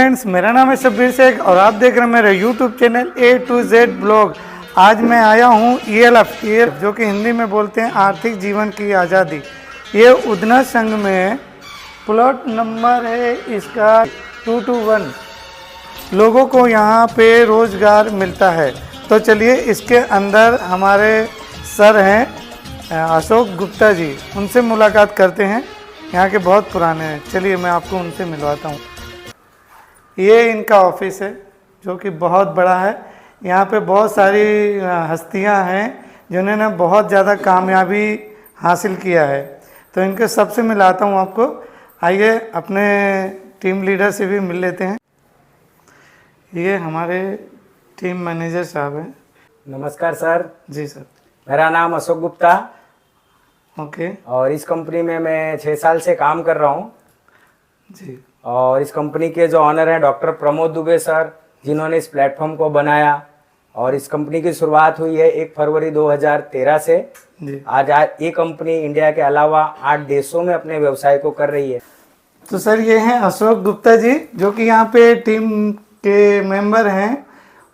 Friends, मेरा नाम है शब्बीर शेख और आप देख रहे हैं मेरा YouTube channel A to Z blog. आज मैं आया हूँ ELF जो कि हिंदी में बोलते हैं आर्थिक जीवन की आज़ादी। ये उधना संघ में प्लॉट नंबर है इसका 221। लोगों को यहाँ पे रोज़गार मिलता है। तो चलिए इसके अंदर हमारे सर हैं अशोक गुप्ता जी, उनसे मुलाकात करते हैं। यहाँ के बहुत पुराने हैं, चलिए मैं आपको उनसे मिलवाता हूँ। ये इनका ऑफिस है जो कि बहुत बड़ा है। यहाँ पे बहुत सारी हस्तियाँ हैं जिन्होंने बहुत ज़्यादा कामयाबी हासिल किया है। तो इनके सबसे मिलाता हूँ आपको। आइए अपने टीम लीडर से भी मिल लेते हैं। ये हमारे टीम मैनेजर साहब हैं। नमस्कार सर। जी सर। मेरा नाम अशोक गुप्ता। ओके। और इस कंपनी में मैं 6 साल से काम कर रहा हूँ जी। और इस कंपनी के जो ऑनर हैं डॉक्टर प्रमोद दुबे सर, जिन्होंने इस प्लेटफॉर्म को बनाया। और इस कंपनी की शुरुआत हुई है 1 फरवरी 2013 से। जी। आज ये कंपनी इंडिया के अलावा 8 देशों में अपने व्यवसाय को कर रही है। तो सर ये हैं अशोक गुप्ता जी जो कि यहाँ पे टीम के मेंबर हैं।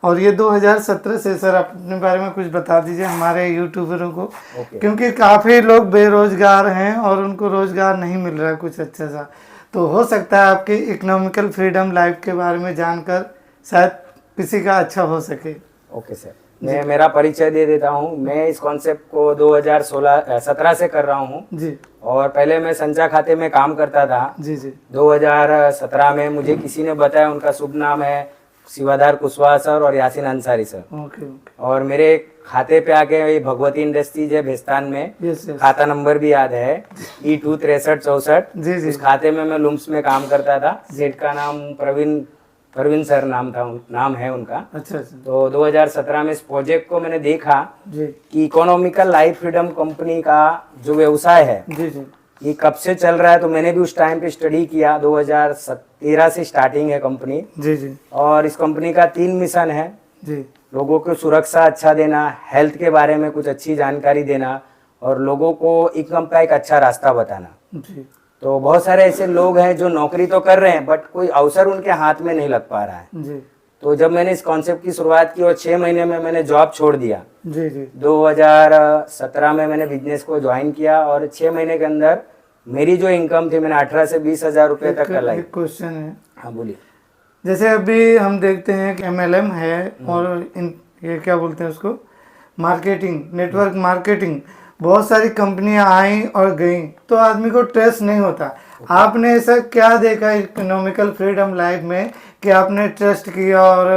और ये 2017 से, सर अपने बारे में कुछ बता दीजिए हमारे यूट्यूबरों को। क्योंकि काफ़ी लोग बेरोजगार हैं और उनको रोजगार नहीं मिल रहा है कुछ अच्छा सा। तो हो सकता है आपके इकोनॉमिकल फ्रीडम लाइफ के बारे में जानकर शायद किसी का अच्छा हो सके। ओके सर, मैं मेरा परिचय दे देता हूँ। मैं इस कॉन्सेप्ट को 2017 से कर रहा हूँ जी। और पहले मैं संचय खाते में काम करता था जी। 2017 में मुझे किसी ने बताया, उनका शुभ नाम है शिवाधार कुशवाहा सर और यासीन अंसारी सर। ओके। और मेरे खाते पे आके भगवती इंडस्ट्रीज है भेस्तान में। यस। खाता नंबर भी याद है E2 6364 जी। उस खाते में मैं लुम्स में काम करता था। सेठ का नाम प्रवीण सर नाम है उनका। अच्छा। तो 2017 में इस प्रोजेक्ट को मैंने देखा जी कि इकोनॉमिकल लाइफ फ्रीडम कंपनी का जो व्यवसाय है जी ये कब से चल रहा है। तो मैंने भी उस टाइम पे स्टडी किया। 2013 से स्टार्टिंग है कंपनी जी। और इस कंपनी का 3 मिशन है जी। लोगों को सुरक्षा अच्छा देना, हेल्थ के बारे में कुछ अच्छी जानकारी देना और लोगों को इनकम का एक अच्छा रास्ता बताना जी। तो बहुत सारे ऐसे लोग हैं जो नौकरी तो कर रहे हैं बट कोई अवसर उनके हाथ में नहीं लग पा रहा है जी। तो जब मैंने इस कॉन्सेप्ट की शुरुआत की और 6 महीने में मैंने जॉब छोड़ दिया जी। 2017 में मैंने बिजनेस को ज्वाइन किया और 6 महीने के अंदर मेरी जो इनकम थी मैंने 18 से 20 हजार रुपए तक कर लाई। क्वेश्चन है। हाँ बोलिए। जैसे अभी हम देखते हैं कि MLM है और ये क्या बोलते हैं उसको, मार्केटिंग, नेटवर्क मार्केटिंग, बहुत सारी कंपनियां आई और गई तो आदमी को ट्रस्ट नहीं होता। आपने ऐसा क्या देखा इकोनॉमिकल फ्रीडम लाइफ में कि आपने ट्रस्ट किया और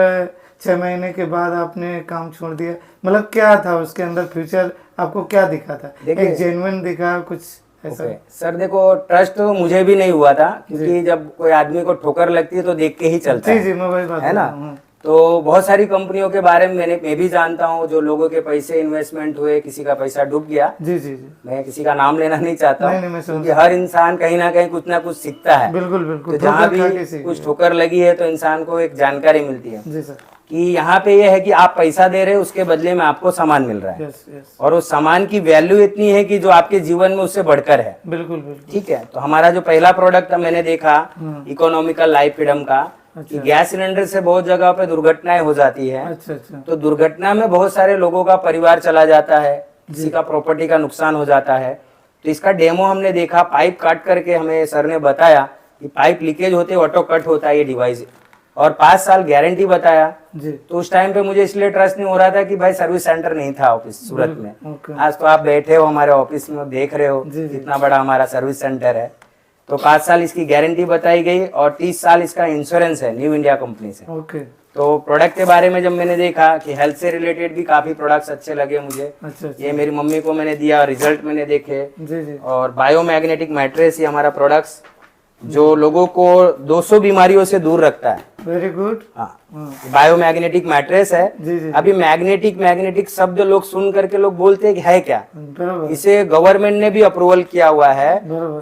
6 महीने के बाद आपने काम छोड़ दिया? मतलब क्या था उसके अंदर, फ्यूचर आपको क्या दिखा था? एक जेन्युइन दिखा कुछ ऐसा? सर देखो, ट्रस्ट तो मुझे भी नहीं हुआ था क्योंकि जब कोई आदमी को ठोकर लगती है तो देख के ही चलता है जी। मैं वही बात है ना। तो बहुत सारी कंपनियों के बारे में मैं भी जानता हूँ जो लोगों के पैसे इन्वेस्टमेंट हुए, किसी का पैसा डूब गया जी। मैं किसी का नाम लेना नहीं चाहता हूँ क्योंकि हर इंसान कहीं ना कहीं कुछ ना कुछ सीखता है। बिल्कुल। तो जहाँ भी कुछ ठोकर लगी है तो इंसान को एक जानकारी मिलती है जी सर कि यहाँ पे ये है कि आप पैसा दे रहे हो, उसके बदले में आपको सामान मिल रहा है। और उस सामान की वैल्यू इतनी है कि जो आपके जीवन में उससे बढ़कर है। बिल्कुल। ठीक है। तो हमारा जो पहला प्रोडक्ट मैंने देखा इकोनॉमिकल लाइफ फ्रीडम का, कि गैस सिलेंडर से बहुत जगह पे दुर्घटनाएं हो जाती है। अच्छा। तो दुर्घटना में बहुत सारे लोगों का परिवार चला जाता है, किसी का प्रॉपर्टी का नुकसान हो जाता है। तो इसका डेमो हमने देखा, पाइप काट करके हमें सर ने बताया कि पाइप लीकेज होते ऑटो कट होता है ये डिवाइस, और 5 साल गारंटी बताया जी। तो उस टाइम पे मुझे इसलिए ट्रस्ट नहीं हो रहा था कि भाई सर्विस सेंटर नहीं था ऑफिस सूरत में। आज तो आप बैठे हो हमारे ऑफिस में, देख रहे हो कितना बड़ा हमारा सर्विस सेंटर है। तो 5 साल इसकी गारंटी बताई गई और 30 साल इसका इंश्योरेंस है न्यू इंडिया कंपनी से। ओके। तो प्रोडक्ट के बारे में जब मैंने देखा कि हेल्थ से रिलेटेड भी काफी प्रोडक्ट्स अच्छे लगे मुझे। अच्छा। ये मेरी मम्मी को मैंने दिया, रिजल्ट मैंने देखे जी। और बायोमैग्नेटिक मैट्रेस ही हमारा प्रोडक्ट्स जो लोगों को 200 बीमारियों से दूर रखता है। Very good. हाँ, बायोमैग्नेटिक मैट्रेस है जी। अभी मैग्नेटिक शब्द लोग सुन करके लोग बोलते हैं कि है क्या। इसे गवर्नमेंट ने भी अप्रूवल किया हुआ है।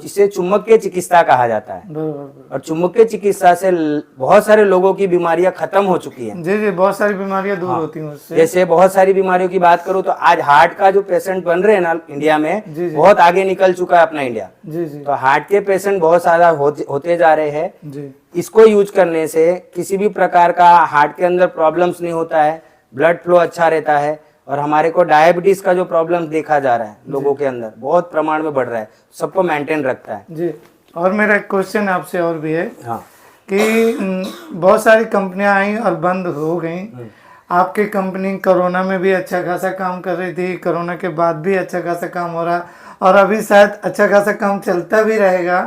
इसे चुंबकीय चिकित्सा कहा जाता है। और चुंबकीय चिकित्सा से बहुत सारे लोगों की बीमारियां खत्म हो चुकी हैं जी। बहुत सारी बीमारियां दूर होती हैं उससे। जैसे बहुत सारी बीमारियों की बात करूँ तो आज हार्ट का जो पेशेंट बन रहे हैं ना इंडिया में, बहुत आगे निकल चुका है अपना इंडिया जी। तो हार्ट के पेशेंट बहुत ज्यादा होते जा रहे हैं। इसको यूज करने से किसी भी प्रकार का हार्ट के अंदर प्रॉब्लम्स नहीं होता है, ब्लड फ्लो अच्छा रहता है, और हमारे को डायबिटीज का जो प्रॉब्लम देखा जा रहा है लोगों के अंदर बहुत प्रमाण में बढ़ रहा है, सबको मेंटेन रखता है जी। और मेरा एक क्वेश्चन आपसे और भी है हाँ कि बहुत सारी कंपनियां आई और बंद हो गई। आपकी कंपनी कोरोना में भी अच्छा खासा काम कर रही थी, कोरोना के बाद भी अच्छा खासा काम हो रहा, और अभी शायद अच्छा खासा काम चलता भी रहेगा।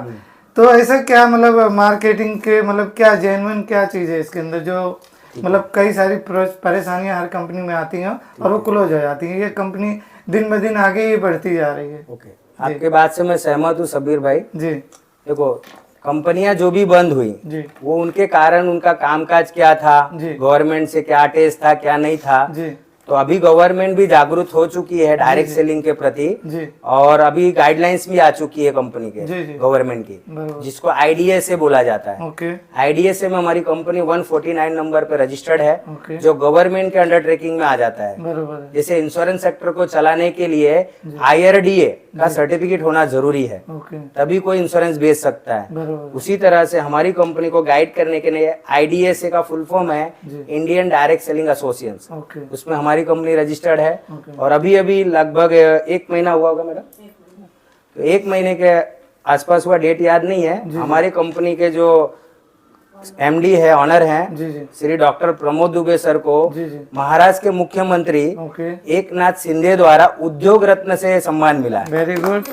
तो ऐसा क्या मतलब मार्केटिंग के मतलब क्या जेन्युइन क्या चीज़ है इसके अंदर, जो मतलब कई सारी परेशानियां हर कंपनी में आती हैं और वो क्लोज हो जाती हैं, ये कंपनी दिन ब दिन आगे ही बढ़ती जा रही है। ओके, आपके बात से मैं सहमत हूँ सबीर भाई जी। देखो, कंपनियां जो भी बंद हुई जी वो उनके कारण उनका कामकाज क्या था, जी। गवर्नमेंट से क्या टेस्ट था क्या नहीं था। जी तो अभी गवर्नमेंट भी जागरूक हो चुकी है डायरेक्ट सेलिंग के प्रति, जी और अभी गाइडलाइंस भी आ चुकी है कंपनी के जी जी गवर्नमेंट की, बराबर। जिसको IDSA बोला जाता है। ओके IDSA में हमारी कंपनी 149 नंबर पे रजिस्टर्ड है, ओके जो गवर्नमेंट के अंडर ट्रेकिंग में आ जाता है। बराबर है। जैसे इंश्योरेंस सेक्टर को चलाने के लिए IRDA का सर्टिफिकेट होना जरूरी है, ओके तभी कोई इंश्योरेंस बेच सकता है। बराबर उसी तरह से हमारी कंपनी को गाइड करने के लिए IDSA का फुल फॉर्म है जी। Indian direct selling association, okay उसमें हमारी कंपनी रजिस्टर्ड है। ओके और अभी अभी लगभग 1 महीना हुआ होगा मैडम, तो 1 महीने के आसपास हुआ, डेट याद नहीं है। हमारी कंपनी के जो MD है, ऑनर हैं जी जी श्री डॉक्टर प्रमोद दुबे सर को जी जी महाराष्ट्र के मुख्यमंत्री ओके एकनाथ शिंदे द्वारा उद्योग रत्न से सम्मान मिला है। वेरी गुड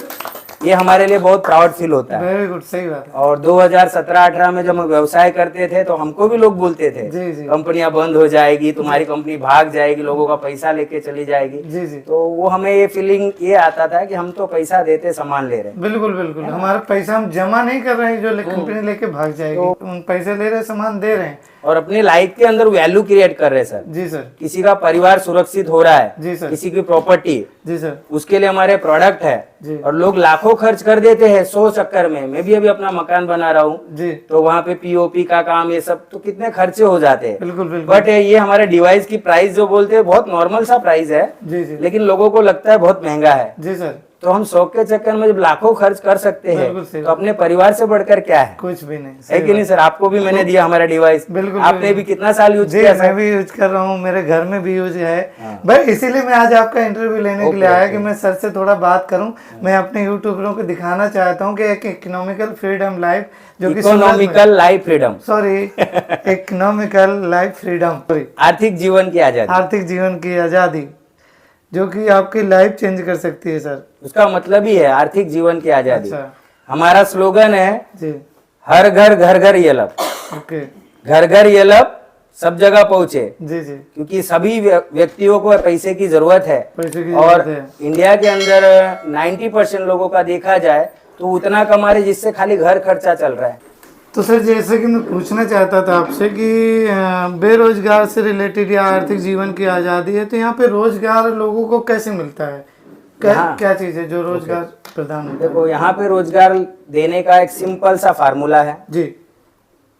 ये हमारे लिए बहुत प्राउड फील होता है। वेरी गुड, सही बात है। और 2017-18 में जब हम व्यवसाय करते थे तो हमको भी लोग बोलते थे जी जी कंपनियां बंद हो जाएगी, तुम्हारी कंपनी भाग जाएगी, लोगों का पैसा लेके चली जाएगी। जी जी तो वो हमें ये फीलिंग ये आता था कि हम तो पैसा देते सामान ले रहे हैं। बिल्कुल बिल्कुल, हमारा पैसा हम जमा नहीं कर रहे हैं जो कंपनी लेके भाग जाएगी, उन पैसे ले रहे सामान दे रहे हैं। और अपनी लाइफ के अंदर वैल्यू क्रिएट कर रहे हैं सर। जी सर किसी का परिवार सुरक्षित हो रहा है, जी सर किसी की प्रॉपर्टी, जी सर उसके लिए हमारे प्रोडक्ट है, जी और लोग लाखों खर्च कर देते हैं 100 चक्कर में। मैं भी अभी अपना मकान बना रहा हूँ, जी तो वहाँ पे POP का काम, ये सब तो कितने खर्चे हो जाते हैं। बिल्कुल बिल्कुल बट ये हमारे डिवाइस की प्राइस जो बोलते हैं बहुत नॉर्मल सा प्राइस है, जी जी लेकिन लोगों को लगता है बहुत महंगा है। जी सर तो हम शौक के चक्कर में जब लाखों खर्च कर सकते हैं बिल्कुल सही तो अपने परिवार से बढ़कर क्या है कुछ भी नहीं, है सही कि नहीं सर? आपको भी मैंने दिया हमारा डिवाइस, बिल्कुल आपने बिल्कुल। भी कितना साल यूज जी किया मैं सर? भी यूज कर रहा हूँ, मेरे घर में भी यूज है हाँ। भाई। इसीलिए मैं आज आपका इंटरव्यू लेने के लिए ओके, आया ओके। कि मैं सर से थोड़ा बात करूं। मैं अपने यूट्यूबरों को दिखाना चाहता हूं कि एक इकोनॉमिकल फ्रीडम लाइफ जो कि economical life freedom, sorry economical life freedom, sorry आर्थिक जीवन की आजादी, आर्थिक जीवन की आज़ादी, जो कि आपकी लाइफ चेंज कर सकती है सर। उसका मतलब ही है आर्थिक जीवन की आजादी। अच्छा हमारा स्लोगन है जी हर घर घर घर ये लब, ओके घर घर ये लब, सब जगह पहुंचे। जी जी क्योंकि सभी व्यक्तियों को पैसे की जरूरत है, पैसे की और जरूरत है। इंडिया के अंदर 90% लोगों का देखा जाए तो उतना कमा रहे जिससे खाली घर खर्चा चल रहा है। तो सर जैसे कि मैं पूछना चाहता था आपसे कि बेरोजगार से रिलेटेड या आर्थिक जीवन की आज़ादी है, तो यहाँ पे रोजगार लोगों को कैसे मिलता है? क्या चीज़ है जो रोजगार प्रदान होता है? देखो, यहाँ पे रोजगार देने का एक सिंपल सा फार्मूला है। जी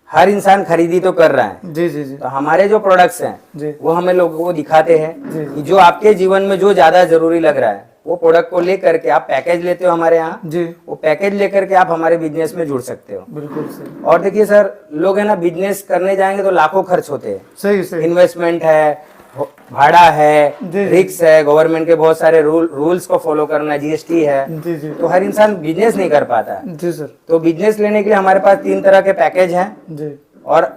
हर इंसान खरीदी तो कर रहा है, जी जी जी तो हमारे जो प्रोडक्ट्स हैं जी वो हमें लोगों को दिखाते हैं जी। कि जो आपके जीवन में जो ज्यादा जरूरी लग रहा है वो प्रोडक्ट को लेकर के आप पैकेज लेते हो हमारे यहाँ, जी वो पैकेज लेकर के आप हमारे बिजनेस में जुड़ सकते हो। बिल्कुल सही और देखिए सर, लोग है ना बिजनेस करने जाएंगे तो लाखों खर्च होते हैं, सही सही इन्वेस्टमेंट है, भाड़ा है, जी। रिक्स है, गवर्नमेंट के बहुत सारे रूल्स को फॉलो करना, GST है, जी जी तो हर इंसान बिजनेस नहीं कर पाता है। जी सर तो बिजनेस लेने के लिए हमारे पास 3 तरह के पैकेज हैं, जी और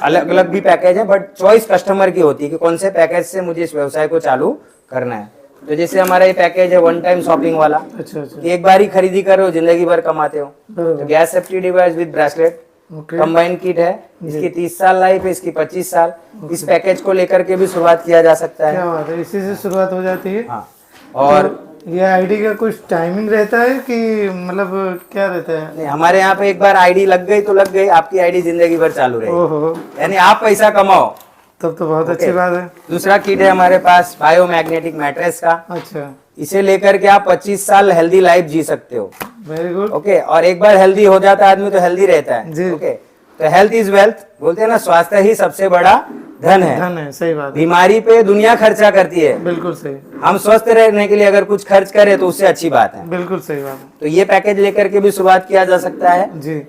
अलग अलग भी पैकेज है, बट चॉइस कस्टमर की होती है कि कौन से पैकेज से मुझे इस व्यवसाय को चालू करना है। तो जैसे हमारा ये पैकेज है 1 टाइम शॉपिंग वाला, अच्छा अच्छा कि एक बार ही खरीदी कर रहे हो, जिंदगी भर कमाते हो। तो बराबर gas safety device with bracelet okay combined kit है, इसकी 30 साल लाइफ है, इसकी 25 साल। इस पैकेज को लेकर के भी शुरुआत किया जा सकता है। क्या बात है, इसी से शुरुआत हो जाती है। हाँ, और तो ये आईडी का कुछ टाइमिंग रहता है कि मतलब क्या रहता है? नहीं, हमारे यहाँ पे एक बार आईडी लग गई तो लग गई, आपकी आईडी जिंदगी भर चालू रहेगी, ओहो, यानी आप पैसा कमाओ। तब तो बहुत अच्छी बात है। दूसरा किट है हमारे पास बायोमैग्नेटिक मैट्रेस का, अच्छा इसे लेकर के आप 25 साल हेल्दी लाइफ जी सकते हो। वेरी गुड ओके, और एक बार हेल्दी हो जाता है आदमी तो हेल्दी रहता है। जी। ओके, तो हेल्थ इज वेल्थ बोलते हैं ना, स्वास्थ्य ही सबसे बड़ा धन है। धन है, सही बात है, बीमारी पे दुनिया खर्चा करती है, बिल्कुल सही, हम स्वस्थ रहने के लिए अगर कुछ खर्च करें तो उससे अच्छी बात है। बिल्कुल सही बात है। तो ये पैकेज लेकर के भी शुरुआत किया जा सकता है। जी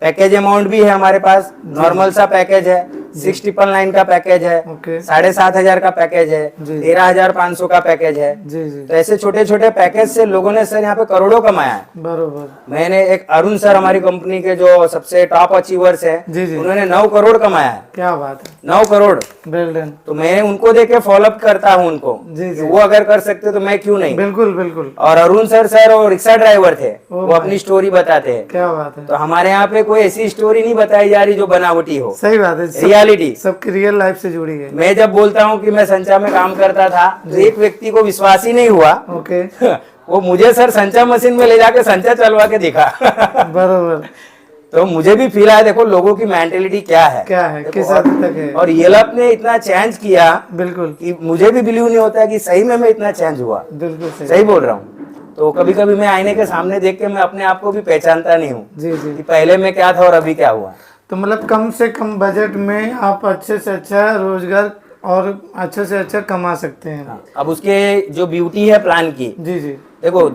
पैकेज अमाउंट भी है हमारे पास, नॉर्मल सा पैकेज है, 6,999 का पैकेज है, ओके 7,500 का पैकेज है, जी। 13,500 का पैकेज है। जी जी तो ऐसे छोटे छोटे पैकेज से लोगों ने सर यहाँ पे करोड़ों कमाया है। बरोबर मैंने एक अरुण सर हमारी कंपनी के जो सबसे टॉप अचीवर्स हैं, जी जी उन्होंने 9 करोड़ कमाया है, क्या बात है 9 करोड़। वेल डन तो मैं उनको देख के फॉलोअप करता हूँ उनको, जी जी वो अगर कर सकते तो मैं क्यों नहीं। बिल्कुल बिल्कुल और अरुण सर वो रिक्शा ड्राइवर थे, ओ वो अपनी स्टोरी बताते हैं। क्या बात है तो हमारे यहाँ पे कोई ऐसी स्टोरी नहीं बताई जा रही जो बनावटी हो, सही बात है रियलिटी। सबकी रियल लाइफ से जुड़ी है मैं जब बोलता हूँ कि मैं संचा में काम करता था तो एक व्यक्ति को विश्वास ही नहीं हुआ, ओके वो मुझे सर संचा मशीन में ले जाके संचा चलवा के दिखा। बरोबर तो मुझे भी फील आया, देखो लोगों की मेंटेलिटी क्या है, किस हद तक है और येलप ने इतना चेंज किया बिल्कुल कि मुझे भी बिलीव नहीं होता है कि सही में मैं इतना चेंज हुआ। बिल्कुल सही बोल रहा हूँ। तो कभी कभी मैं आईने के सामने देख के मैं अपने आप को भी पहचानता नहीं हूँ जी जी कि पहले मैं क्या था और अभी क्या हुआ। तो मतलब कम से कम बजट में आप अच्छे से अच्छा रोजगार और अच्छे से अच्छा कमा सकते हैं अब उसके जो ब्यूटी है प्लान की, जी जी देखो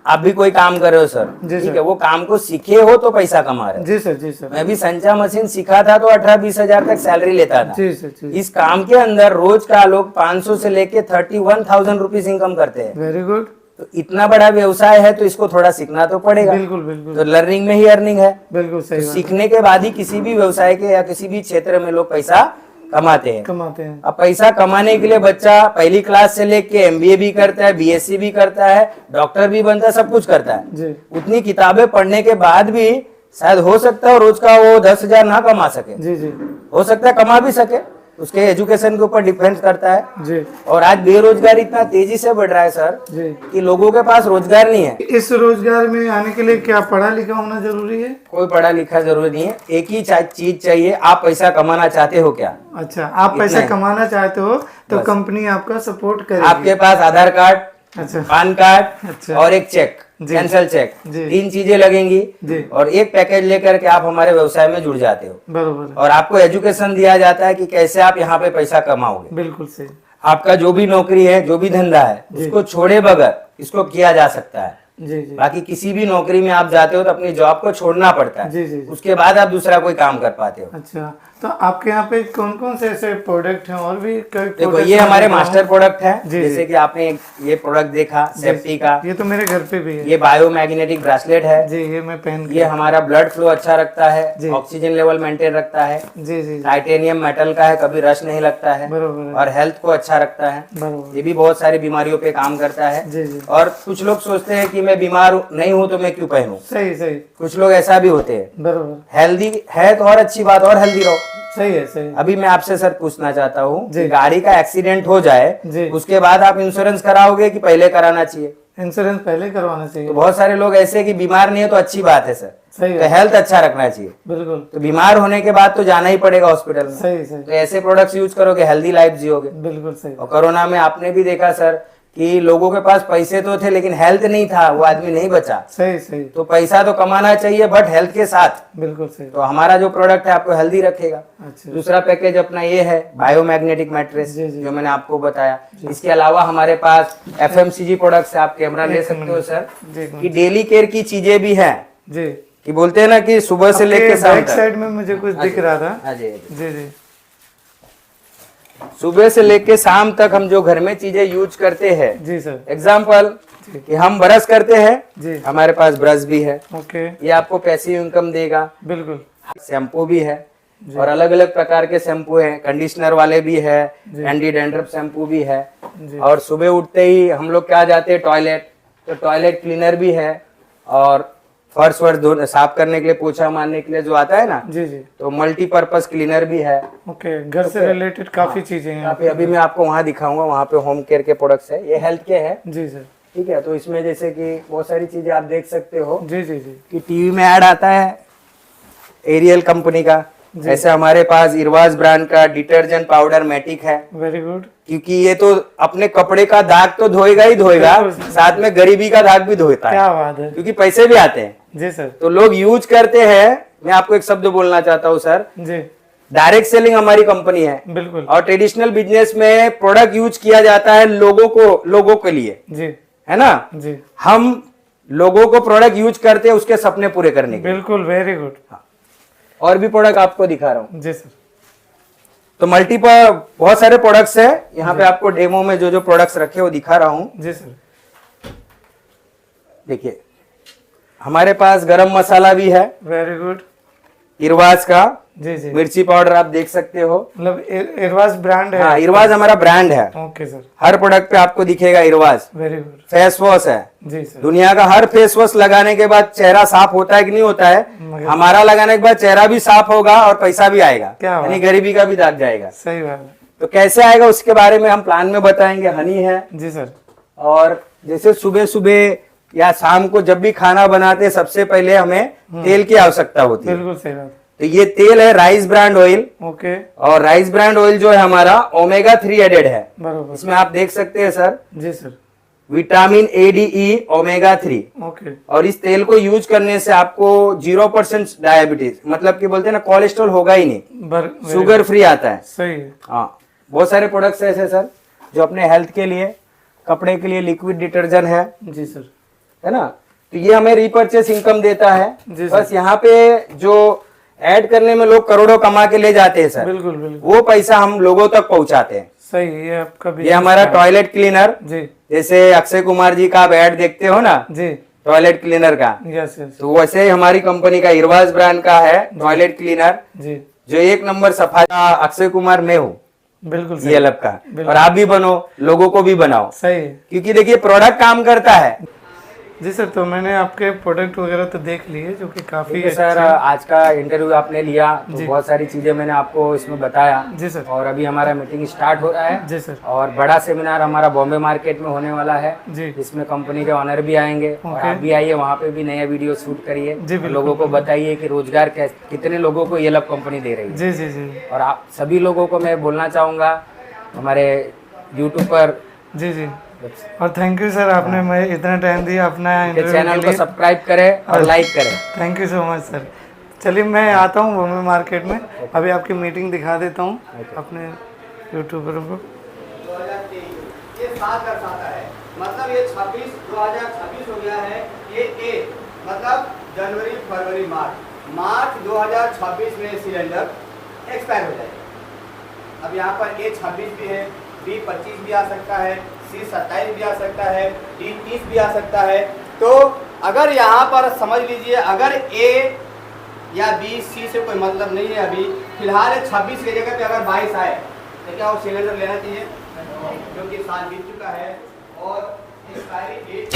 आप भी कोई काम कर रहे हो सर, जी ठीक सर। है, वो काम को सीखे हो तो पैसा कमा रहे हो। जी सर जी सर मैं भी संचा मशीन सीखा था तो 18-20 हजार तक सैलरी लेता था। जी सर जी इस काम के अंदर रोज का लोग 500 से लेके 31,000 रुपीज इनकम करते हैं। वेरी गुड तो इतना बड़ा व्यवसाय है तो इसको थोड़ा सीखना तो पड़ेगा। बिल्कुल बिल्कुल तो लर्निंग में ही अर्निंग है। बिल्कुल सही तो बात सीखने के बाद ही किसी भी व्यवसाय के या किसी भी क्षेत्र में लोग पैसा कमाते हैं। कमाते हैं अब पैसा कमाने के लिए बच्चा पहली क्लास से लेके एमबीए भी करता है, बीएससी भी करता है, डॉक्टर भी बनता है, सब कुछ करता है। जी उतनी किताबें पढ़ने के बाद भी शायद हो सकता है रोज का वो 10,000 ना कमा सके, जी जी हो सकता है कमा भी सके, उसके एजुकेशन के ऊपर डिपेंड करता है। जी और आज बेरोजगारी इतना तेजी से बढ़ रहा है सर जी कि लोगों के पास रोजगार नहीं है। इस रोजगार में आने के लिए क्या पढ़ा लिखा होना जरूरी है? कोई पढ़ा लिखा जरूरी नहीं है, एक ही चीज चाहिए, आप पैसा कमाना चाहते हो क्या? अच्छा आप पैसा है। कमाना चाहते हो तो बस। कंपनी आपका सपोर्ट करेगी। आपके पास आधार कार्ड, अच्छा पान कार्ड अच्छा। और एक चेक, जी। कैंसल चेक, जी। 3 चीजें लगेंगी जी और एक पैकेज लेकर के आप हमारे व्यवसाय में जुड़ जाते हो। बरोबर और आपको एजुकेशन दिया जाता है कि कैसे आप यहाँ पे पैसा कमाओगे। बिल्कुल सही आपका जो भी नौकरी है, जो भी धंधा है, जी। उसको छोड़े बगैर इसको किया जा सकता है। जी जी बाकी किसी भी नौकरी में आप जाते हो तो अपनी जॉब को छोड़ना पड़ता है, जी जी जी। उसके बाद आप दूसरा कोई काम कर पाते हो। अच्छा तो आपके यहाँ पे कौन कौन से ऐसे प्रोडक्ट हैं और भी कई देखो products ये मैं हमारे देखा हूँ। मास्टर प्रोडक्ट है, जी, जैसे जी। कि आपने ये प्रोडक्ट देखा सेफ्टी का, ये तो मेरे घर पे भी है ये बायोमैग्नेटिक ब्रासलेट है, जी ये मैं पहन ये हमारा ब्लड फ्लो अच्छा रखता है, जी। ऑक्सीजन लेवल मेंटेन रखता है, जी जी टाइटेनियम मेटल का है, कभी रश नहीं लगता है बरोबर है और हेल्थ को अच्छा रखता है। बरोबर ये भी बहुत सारी बीमारियों पे काम करता है। जी जी और कुछ लोग सोचते हैं कि मैं बीमार नहीं हूँ तो मैं क्यों पहनूं, सही सही कुछ लोग ऐसा भी होते हैं। बरोबर हेल्दी है तो और अच्छी बात, और हेल्दी रहो। सही है सही है। अभी मैं आपसे सर पूछना चाहता हूँ जी। कि गाड़ी का एक्सीडेंट हो जाए जी। उसके बाद आप इंश्योरेंस कराओगे कि पहले कराना चाहिए? इंश्योरेंस पहले करवाना चाहिए तो बहुत सारे लोग ऐसे कि बीमार नहीं है तो अच्छी बात है सर, सही तो है हेल्थ अच्छा रखना चाहिए। बिल्कुल तो बीमार होने के बाद तो जाना ही पड़ेगा हॉस्पिटल में, सही सही तो ऐसे प्रोडक्ट्स यूज करोगे, हेल्दी लाइफ जियोगे। बिल्कुल सही और कोरोना में आपने भी देखा सर कि लोगों के पास पैसे तो थे लेकिन हेल्थ नहीं था, वो आदमी नहीं बचा। सही सही तो पैसा तो कमाना चाहिए बट हेल्थ के साथ। बिल्कुल सही तो हमारा जो प्रोडक्ट है आपको हेल्दी रखेगा। अच्छा दूसरा पैकेज अपना ये है बायोमैग्नेटिक मैट्रेस, जी, जी। जो मैंने आपको बताया। इसके अलावा हमारे पास FMCG प्रोडक्ट्स है, आप कैमरा ले सकते हो सर, जी कि डेली केयर की चीजें भी हैं, जी कि बोलते हैं ना कि सुबह से लेके शाम बैक तक। साइड में मुझे कुछ दिख रहा था हाँ जी, हाँ जी। जी जी सुबह से लेके शाम तक हम जो घर में चीजें यूज करते हैं, जी सर एग्जाम्पल जी। कि हम ब्रश करते हैं, जी हमारे पास ब्रश भी है, ओके ये आपको पैसिव इनकम देगा। बिल्कुल शैम्पू भी है और अलग अलग प्रकार के शैम्पू हैं, कंडीशनर वाले भी है, जी। एंटी डैंड्रफ शैम्पू भी है। जी और सुबह उठते ही हम लोग क्या जाते हैं टॉयलेट, तो टॉयलेट क्लीनर भी है। और फर्श वर्श साफ करने के लिए, पोछा मारने के लिए जो आता है ना, जी जी तो मल्टीपर्पज क्लीनर भी है। ओके घर से रिलेटेड काफी चीजें हैं काफी, अभी मैं आपको वहाँ दिखाऊंगा, वहाँ पे होम केयर के प्रोडक्ट्स है, ये हेल्थ के है, जी सर ठीक है। तो इसमें जैसे कि बहुत सारी चीजें आप देख सकते हो जी जी जी कि टीवी में ऐड आता है एरियल कंपनी का, ऐसे हमारे पास इरवाज ब्रांड का डिटर्जेंट पाउडर मैटिक है, वेरी गुड क्योंकि ये तो अपने कपड़े का दाग तो धोएगा ही धोएगा, बिल्कुल। साथ में गरीबी का दाग भी धोता है, क्या बात है क्योंकि पैसे भी आते हैं। जी सर तो लोग यूज करते हैं। मैं आपको एक शब्द बोलना चाहता हूँ सर, जी डायरेक्ट सेलिंग हमारी कंपनी है बिल्कुल और ट्रेडिशनल बिजनेस में प्रोडक्ट यूज किया जाता है लोगों के लिए, जी है ना। जी हम लोगों को प्रोडक्ट यूज करते हैं उसके सपने पूरे करने के लिए। बिल्कुल वेरी गुड और भी प्रोडक्ट आपको दिखा रहा हूँ। जी सर। तो मल्टीपल बहुत सारे प्रोडक्ट्स है यहाँ पे, आपको डेमो में जो जो प्रोडक्ट्स रखे वो दिखा रहा हूँ। जी सर। देखिए हमारे पास गरम मसाला भी है, वेरी गुड। इरवाज का। जी जी। मिर्ची पाउडर आप देख सकते हो, मतलब इरवाज ब्रांड है। हाँ इरवाज हमारा ब्रांड है। Okay sir. हर प्रोडक्ट पे आपको दिखेगा इरवाज। Very good. फेस वॉश है। जी सर। दुनिया का हर फेस वॉश लगाने के बाद चेहरा साफ होता है कि नहीं होता है, हमारा लगाने के बाद चेहरा भी साफ होगा और पैसा भी आएगा, क्या यानी गरीबी का भी दाग जाएगा। सही बात है। तो कैसे आएगा उसके बारे में हम प्लान में बताएंगे। हनी है। जी सर। और जैसे सुबह सुबह या शाम को जब भी खाना बनाते सबसे पहले हमें तेल की आवश्यकता होती है। बिल्कुल सही बात। तो ये तेल है राइस ब्रांड ऑयल। ओके। और राइस ब्रांड ऑयल जो है हमारा ओमेगा 3 एडेड है। बरोबर। इसमें आप देख सकते हैं सर, जी sir. Vitamin A D E omega 3। Okay. और इस तेल को यूज करने से आपको 0% डायबिटीज, मतलब कि बोलते हैं ना कोलेस्ट्रॉल होगा ही नहीं, शुगर फ्री आता है। सही है। हाँ बहुत सारे प्रोडक्ट्स ऐसे सर जो अपने हेल्थ के लिए, कपड़े के लिए लिक्विड डिटर्जेंट है। जी सर। है ना, तो ये हमें रिपर्चेस इनकम देता है। बस यहाँ पे जो ऐड करने में लोग करोड़ों कमा के ले जाते हैं सर, बिल्कुल बिल्कुल, वो पैसा हम लोगों तक पहुंचाते हैं। सही। ये आपका ये हमारा टॉयलेट क्लीनर, जी, जैसे अक्षय कुमार जी का आप ऐड देखते हो ना जी, टॉयलेट क्लीनर का, यस यस, तो वैसे ही हमारी कंपनी का इरवाज ब्रांड का है टॉयलेट क्लीनर, जी, जो 1 नंबर सफाई। अक्षय कुमार मैं हूँ बिल्कुल ये लब का, और आप भी बनो, लोगों को भी बनाओ। सही है। क्योंकि देखिए प्रोडक्ट काम करता है। जी सर, तो मैंने आपके प्रोडक्ट वगैरह तो देख लिए जो कि काफी सर आज का इंटरव्यू आपने लिया तो बहुत सारी चीजें मैंने आपको इसमें बताया। जी सर। और अभी हमारा मीटिंग स्टार्ट हो रहा है। जी सर। और बड़ा सेमिनार हमारा बॉम्बे मार्केट में होने वाला है, जी, जिसमें कंपनी के ऑनर भी आएंगे और आप भी आइए, वहाँ पे भी नया वीडियो शूट करिए, लोगों को बताइए कि रोजगार कितने लोगों को ये लब कंपनी दे रही है। जी जी जी। और आप सभी लोगों को मैं बोलना चाहूँगा हमारे यूट्यूब पर, जी जी, और थैंक यू सर, आपने मैं इतना टाइम दिया अपना चैनल को सब्सक्राइब करें और लाइक करें। Thank you so much sir. चलिए मैं आता हूँ बॉम्बे मार्केट में, अभी आपकी मीटिंग दिखा देता हूँ अपने यूट्यूबर को। ये 7 दर्शाता है, मतलब ये 2026 हो गया है। ये ए मतलब जनवरी फरवरी मार्च 2026 में सिलेंडर एक्सपायर हो जाएगा। अब यहाँ पर A26 भी है, B25 भी आ सकता है, C27 भी आ सकता है, D30 भी आ सकता है। तो अगर यहाँ पर समझ लीजिए, अगर A या B, C से कोई मतलब नहीं है, अभी फिलहाल 26 की जगह पे अगर 22 आए तो क्या वो सिलेंडर लेना चाहिए, क्योंकि साल बीत चुका है और एक्सपायरी डेट